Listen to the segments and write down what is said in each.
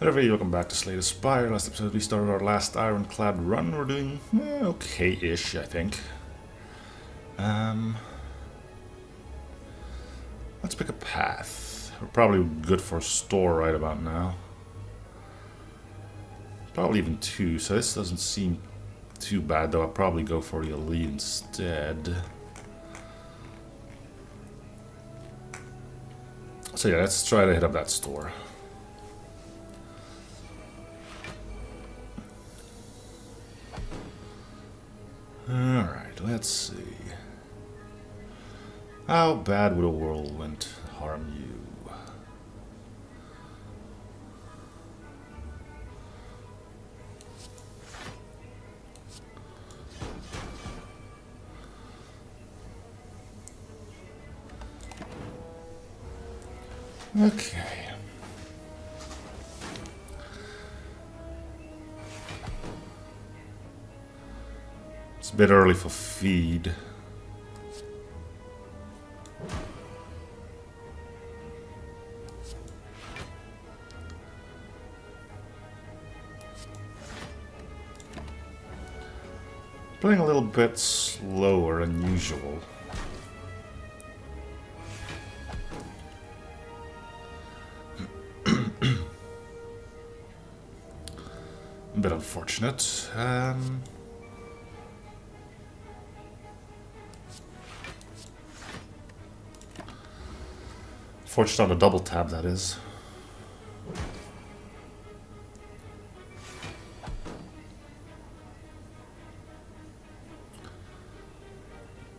Hello everybody, welcome back to Slay the Spire. Last episode we started our last ironclad run. We're doing okay-ish, I think. Let's pick a path. We're probably good for a store right about now. Probably even two, so this doesn't seem too bad, though I'll probably go for the elite instead. So yeah, let's try to hit up that store. Alright, let's see. How bad would a whirlwind harm you? Okay. It's a bit early for feed. Playing a little bit slower than usual. A bit unfortunate. Fortunate on the double tab, that is.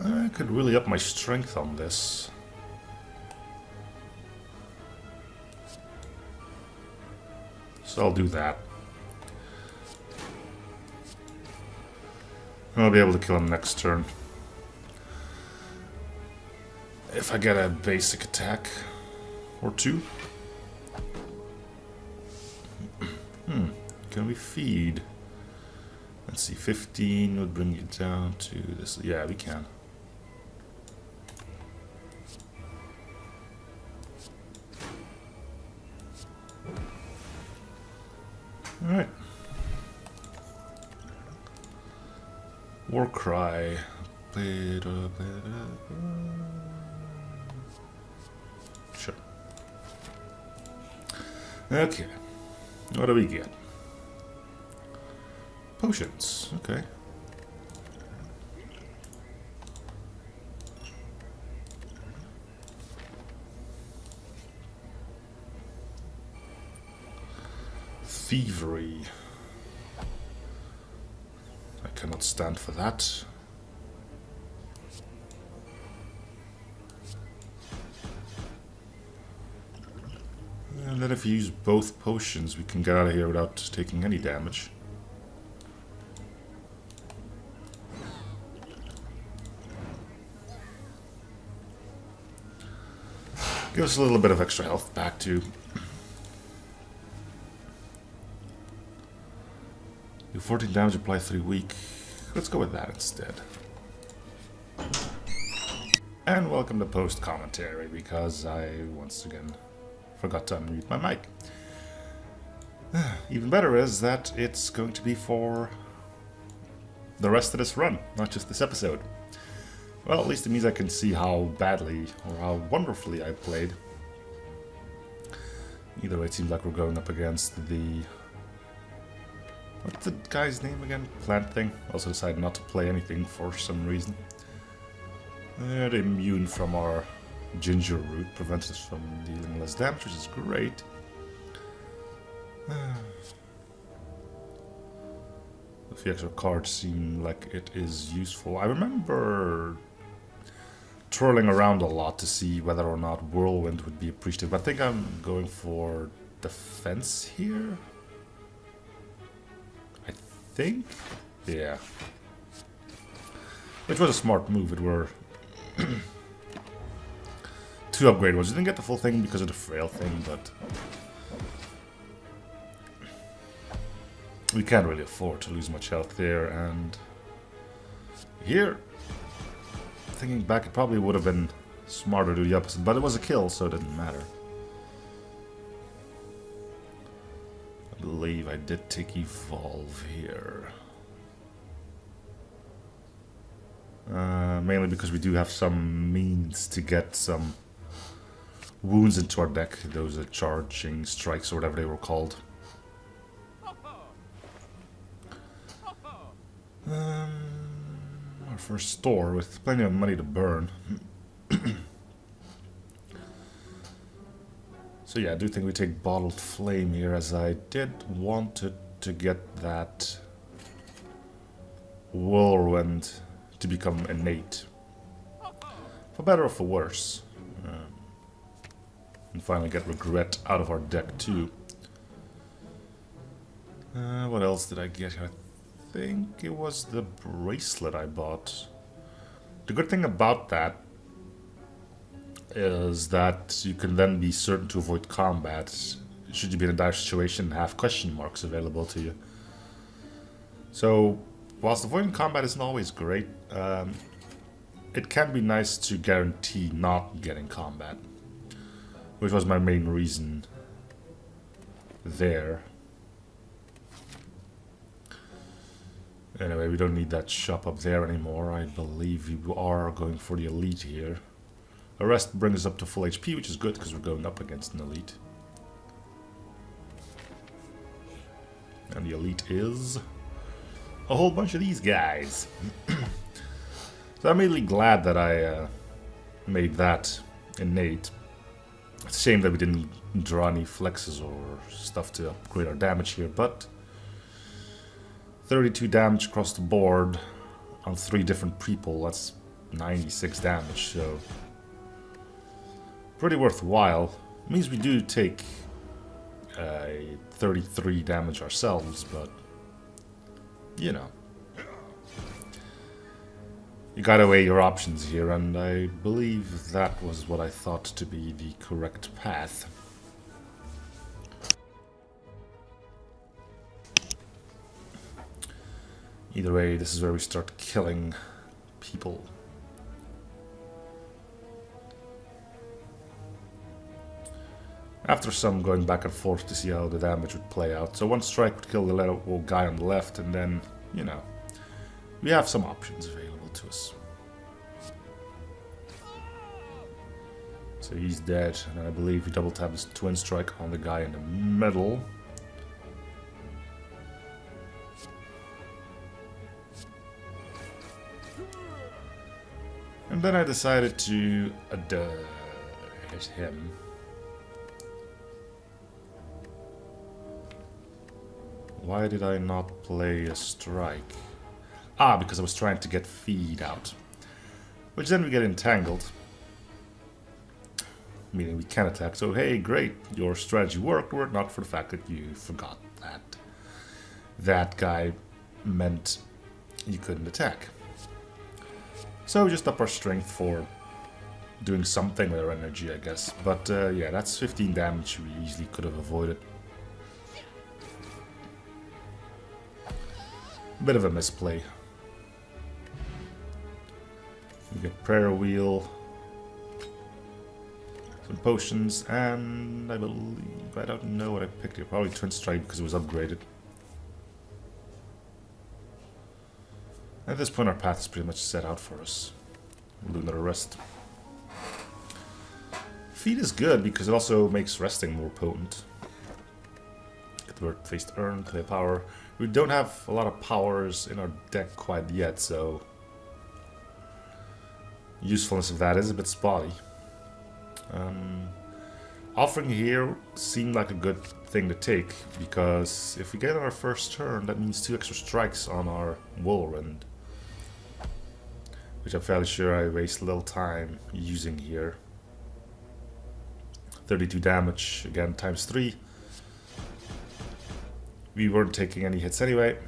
I could really up my strength on this. So I'll do that. I'll be able to kill him next turn. If I get a basic attack. Or two. Can we feed? Let's see, 15 would bring you down to this. Yeah, we can. Alright. War cry. Sure. Okay. What do we get? Potions. Okay. Thievery. I cannot stand for that. And then if you use both potions, we can get out of here without taking any damage. Give us a little bit of extra health back too. Do 14 damage, apply 3 weak. Let's go with that instead. And welcome to post commentary, because I once again forgot to unmute my mic. Even better is that it's going to be for the rest of this run, not just this episode. Well, at least it means I can see how badly or how wonderfully I played. Either way, it seems like we're going up against the... What's the guy's name again? Plant thing. Also decided not to play anything for some reason. They're immune from our ginger root, prevents us from dealing less damage, which is great. The few extra cards seem like it is useful. I remember twirling around a lot to see whether or not Whirlwind would be appreciative. I think I'm going for defense here. I think? Yeah. Which was a smart move. It were... 2 upgrade ones. You didn't get the full thing because of the frail thing, but... we can't really afford to lose much health there, and... here... thinking back, it probably would have been smarter to do the opposite, but it was a kill, so it didn't matter. believe I did take Evolve here. Mainly because we do have some means to get some wounds into our deck. Those charging strikes or whatever they were called. Our first store with plenty of money to burn. So yeah, I do think we take Bottled Flame here, as I did wanted to get that Whirlwind to become innate. For better or for worse. And finally get Regret out of our deck too. What else did I get here? I think it was the bracelet I bought. The good thing about that is that you can then be certain to avoid combat should you be in a dire situation and have question marks available to you. So, whilst avoiding combat isn't always great, it can be nice to guarantee not getting combat, which was my main reason there. Anyway, we don't need that shop up there anymore. I believe we are going for the elite here. Arrest brings us up to full HP, which is good because we're going up against an elite. And the elite is a whole bunch of these guys. So I'm really glad that I made that innate. It's a shame that we didn't draw any flexes or stuff to upgrade our damage here, but 32 damage across the board on 3 different people, that's 96 damage, so pretty worthwhile. It means we do take 33 damage ourselves, but you know, you gotta weigh your options here, and I believe that was what I thought to be the correct path. Either way, this is where we start killing people. After some going back and forth to see how the damage would play out. So one strike would kill the little guy on the left, and then, you know, we have some options available to us. So he's dead, and I believe we double tap his twin strike on the guy in the middle. And then I decided to hit him. Why did I not play a strike? Ah, because I was trying to get feed out. Which then we get entangled. Meaning we can attack. So hey, great, your strategy worked, were it not for the fact that you forgot that that guy meant you couldn't attack. So we just up our strength for doing something with our energy, I guess. But yeah, that's 15 damage we easily could have avoided. Bit of a misplay. We get prayer wheel, some potions, and I believe, I don't know what I picked here. Probably twin strike because it was upgraded. At this point, our path is pretty much set out for us. We'll do another rest. Feed is good because it also makes resting more potent. Get the word face to earn, play power. We don't have a lot of powers in our deck quite yet, so usefulness of that is a bit spotty. Offering here seemed like a good thing to take, because if we get on our first turn, that means 2 extra strikes on our Whirlwind, which I'm fairly sure I waste a little time using here. 32 damage, again, times 3. We weren't taking any hits anyway.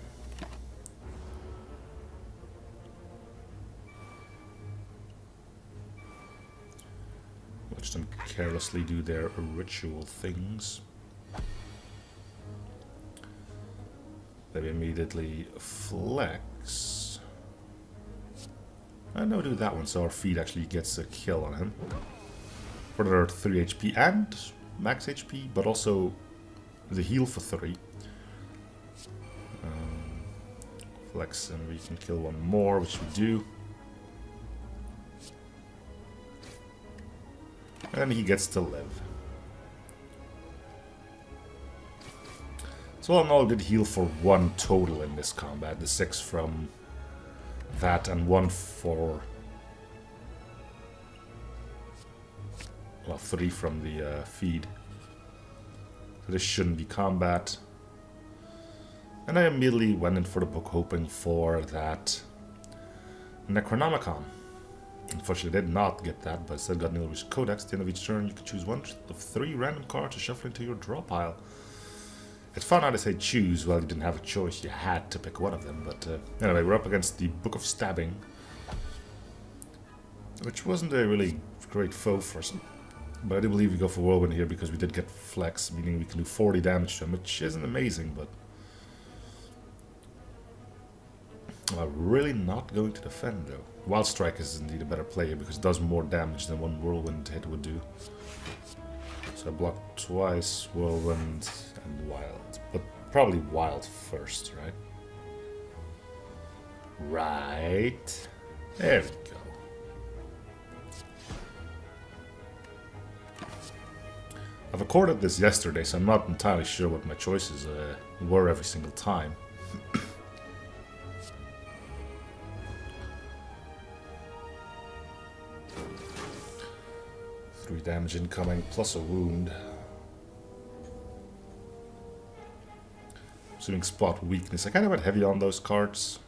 Watch them carelessly do their ritual things. They immediately flex. And no, do that one, so our feed actually gets a kill on him. For another 3 HP and max HP, but also the heal for 3. Flex, and we can kill one more, which we do. And he gets to live. So all in all, I did heal for 1 total in this combat. The 6 from that and 1 for... well, 3 from the feed. So this shouldn't be combat. And I immediately went in for the book hoping for that Necronomicon. Unfortunately, I did not get that, but instead got an Illusion Codex. At the end of each turn, you can choose 1 of 3 random cards to shuffle into your draw pile. It's fun how to say choose. Well, you didn't have a choice. You had to pick one of them. But anyway, we're up against the Book of Stabbing, which wasn't a really great foe for us. But I do believe we go for Whirlwind here because we did get Flex, meaning we can do 40 damage to him, which isn't amazing, but... I'm really not going to defend, though. Wild Strike is indeed a better play here because it does more damage than 1 Whirlwind hit would do. So I blocked twice, Whirlwind and Wild. But probably Wild first, right? Right. There we go. I've recorded this yesterday, so I'm not entirely sure what my choices were every single time. 3 damage incoming, plus a wound. Assuming spot weakness. I kind of went heavy on those cards.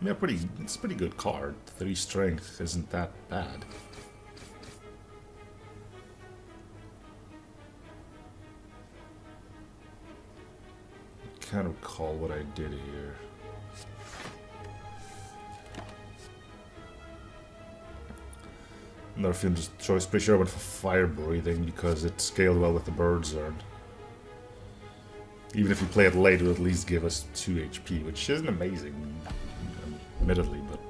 Yeah, it's a pretty good card. 3 strength isn't that bad. I can't recall what I did here. Another film just choice. Pretty sure I went for Fire Breathing because it scaled well with the Bird's Urn. Even if you play it late, it will at least give us 2 HP, which isn't amazing, admittedly, but...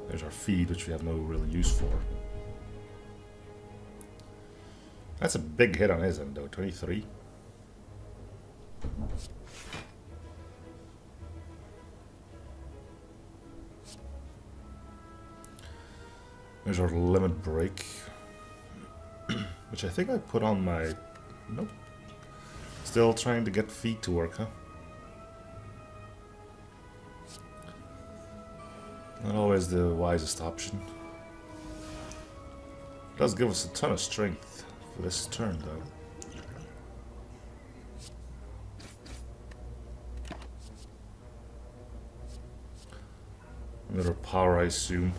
There's our feed, which we have no real use for. That's a big hit on his end, though. 23. There's our Limit Break, which I think I put on my... Nope. Still trying to get feet to work, huh? Not always the wisest option. It does give us a ton of strength for this turn, though. Another power, I assume.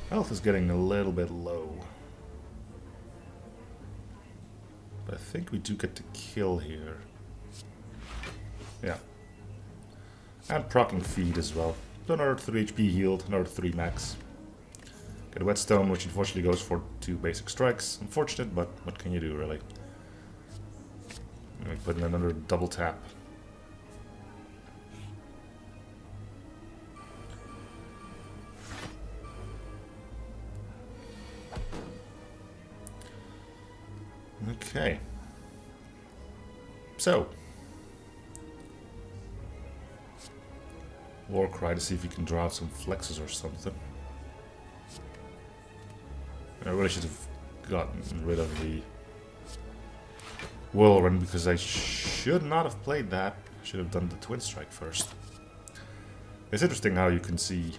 Health is getting a little bit low. But I think we do get to kill here. Yeah. And proccing feed as well. So another 3 HP healed, another 3 max. Get a Whetstone, which unfortunately goes for 2 basic strikes. Unfortunate, but what can you do, really? And we put in another double tap. Okay. So. Warcry to see if you can draw out some flexes or something. I really should have gotten rid of the Whirlwind because I should not have played that. I should have done the Twin Strike first. It's interesting how you can see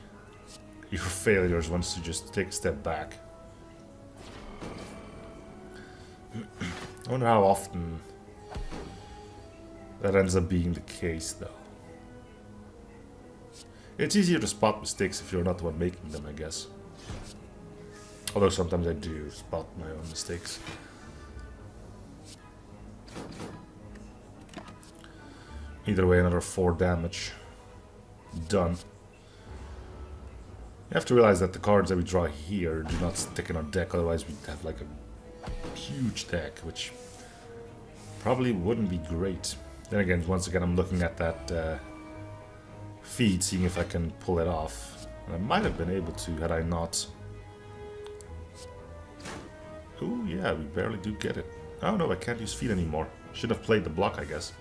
your failures once you just take a step back. I wonder how often that ends up being the case, though. It's easier to spot mistakes if you're not the one making them, I guess. Although sometimes I do spot my own mistakes. Either way, another 4 damage. Done. You have to realize that the cards that we draw here do not stick in our deck, otherwise we'd have like a huge deck, which probably wouldn't be great. Then again, once again, I'm looking at that feed, seeing if I can pull it off. And I might have been able to had I not Ooh, yeah, we barely do get it. Oh no, I can't use feet anymore. Should have played the block, I guess.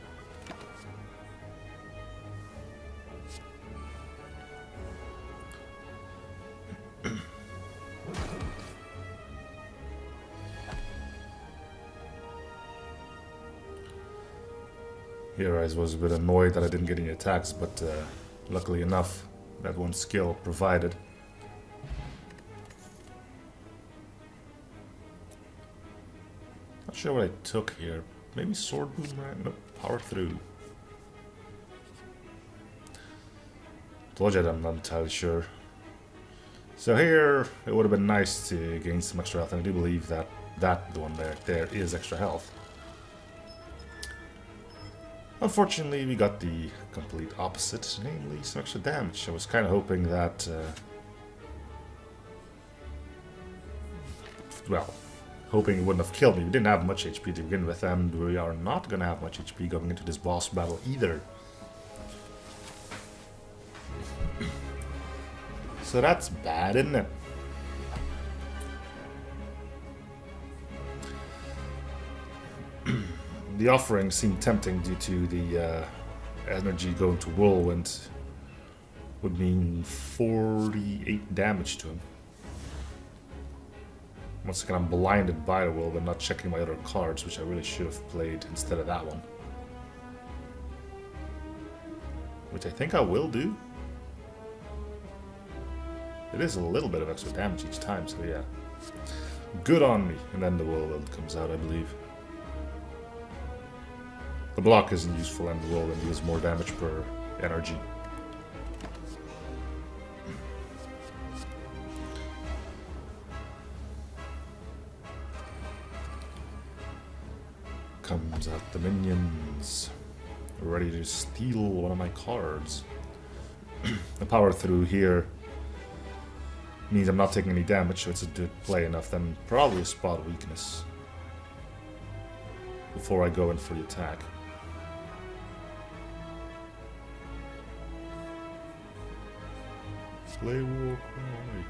Here I was a bit annoyed that I didn't get any attacks, but luckily enough, that one skill provided. Not sure what I took here. Maybe sword boomerang? No, power through. Told you I'm not entirely sure. So here, it would have been nice to gain some extra health, and I do believe that the one there is extra health. Unfortunately, we got the complete opposite, namely some extra damage. I was kind of hoping that, well, hoping it wouldn't have killed me. We didn't have much HP to begin with, and we are not going to have much HP going into this boss battle either. So that's bad, isn't it? The offering seemed tempting due to the energy going to Whirlwind. Would mean 48 damage to him. Once again, I'm blinded by the Whirlwind, not checking my other cards, which I really should have played instead of that one. Which I think I will do. It is a little bit of extra damage each time, so yeah. Good on me. And then the Whirlwind comes out, I believe. The block isn't useful, and the Whirlwind deals more damage per energy. Comes out the minions. Ready to steal one of my cards. The power through here means I'm not taking any damage, so it's a good play enough. Then probably a spot weakness before I go in for the attack. Slay war cry.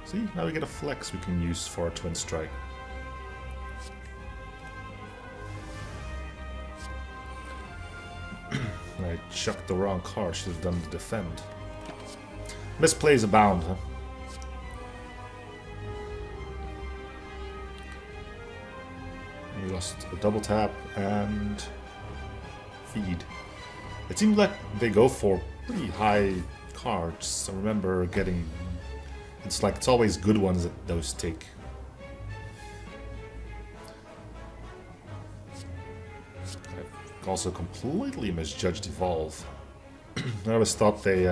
See, now we get a flex we can use for a twin strike. I chucked the wrong card, should have done the defend. Misplays abound, huh? We lost a double tap and feed. It seems like they go for pretty high cards. I remember getting... It's like it's always good ones that those take. I've also completely misjudged Evolve. I always thought they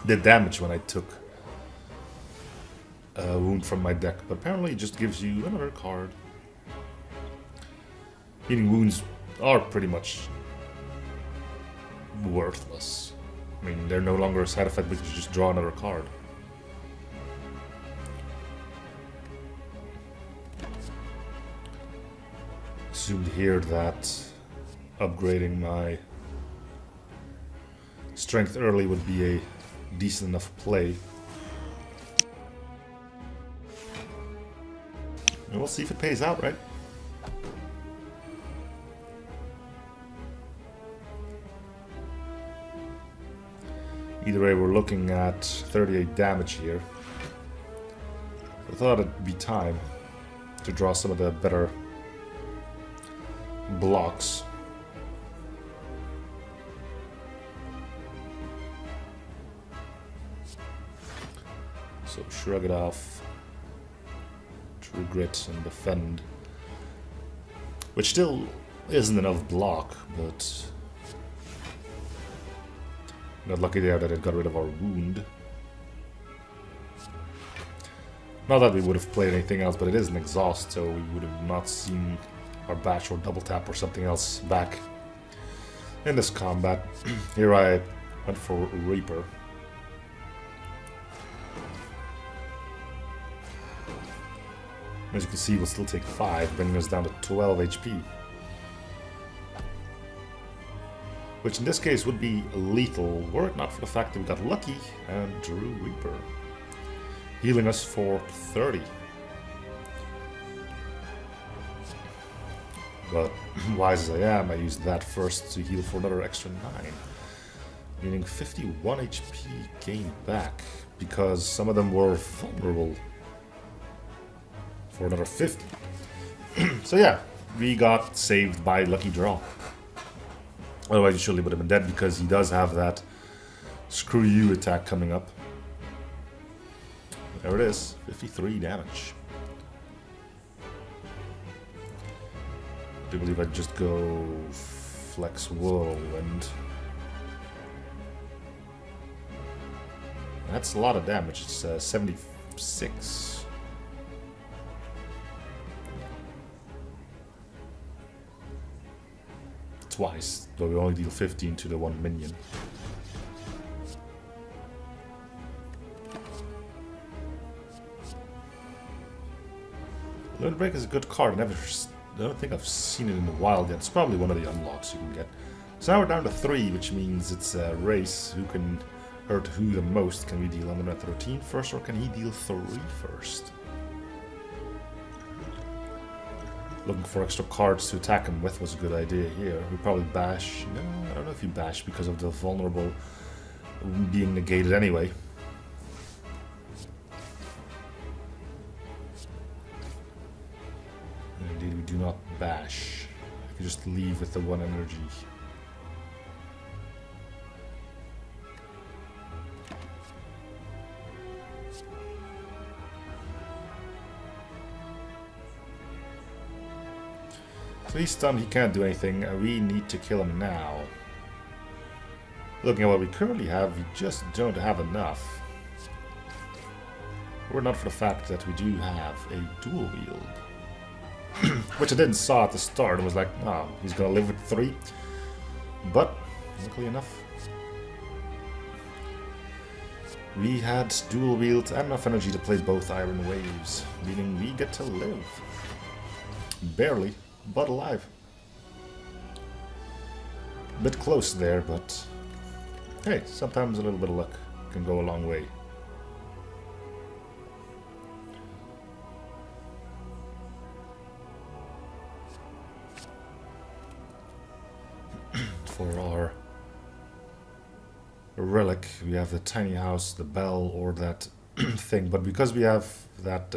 did damage when I took a wound from my deck, but apparently it just gives you another card. Healing wounds are pretty much worthless. I mean, they're no longer a side effect because you just draw another card. Assumed here that upgrading my strength early would be a decent enough play. And we'll see if it pays out, right? Either way, we're looking at 38 damage here. I thought it'd be time to draw some of the better blocks. So shrug it off, true grit and defend, which still isn't enough block, but not lucky there that it got rid of our wound. Not that we would have played anything else, but it is an exhaust, so we would have not seen our bash or double tap or something else back in this combat. Here I went for Reaper. As you can see, we'll still take 5, bringing us down to 12 HP. Which in this case would be lethal, were it not for the fact that we got lucky and drew Reaper. Healing us for 30. But wise as I am, I used that first to heal for another extra 9. Meaning 51 HP gained back, because some of them were vulnerable for another 50. So yeah, we got saved by lucky draw. Otherwise he surely would have been dead, because he does have that screw you attack coming up. There it is, 53 damage. I do believe I'd just go Flex Whirlwind. That's a lot of damage, it's 76. Twice, though we only deal 15 to the one minion. Learn Break is a good card. I don't think I've seen it in the wild yet. It's probably one of the unlocks you can get. So now we're down to 3, which means it's a race. Who can hurt who the most? Can we deal on the 13 first, or can he deal 3 first? Looking for extra cards to attack him with was a good idea here. We probably bash. No, I don't know if you bash because of the vulnerable being negated anyway. Indeed, we do not bash. I can just leave with the 1 energy. So he's stunned, he can't do anything. We need to kill him now. Looking at what we currently have, we just don't have enough. Were not for the fact that we do have a dual wield. Which I didn't saw at the start and was like, oh, he's gonna live with 3. But, luckily enough, we had dual wield and enough energy to play both Iron Waves, meaning we get to live. Barely, but alive. A bit close there, but hey, sometimes a little bit of luck can go a long way. For our relic, we have the tiny house, the bell, or that thing, but because we have that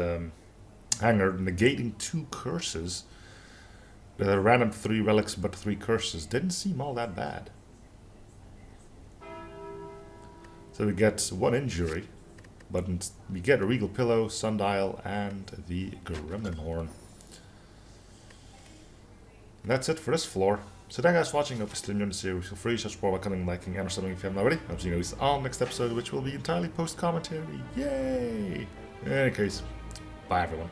hanger negating 2 curses, the random 3 relics but 3 curses didn't seem all that bad. So we get 1 injury, but we get a Regal Pillow, Sundial, and the Gremlin Horn. And that's it for this floor. So thank you guys for watching. I hope you still enjoyed the series. Feel free to support by commenting, liking, and something if you haven't already. I'll see you guys on next episode, which will be entirely post-commentary. Yay! In any case, bye everyone.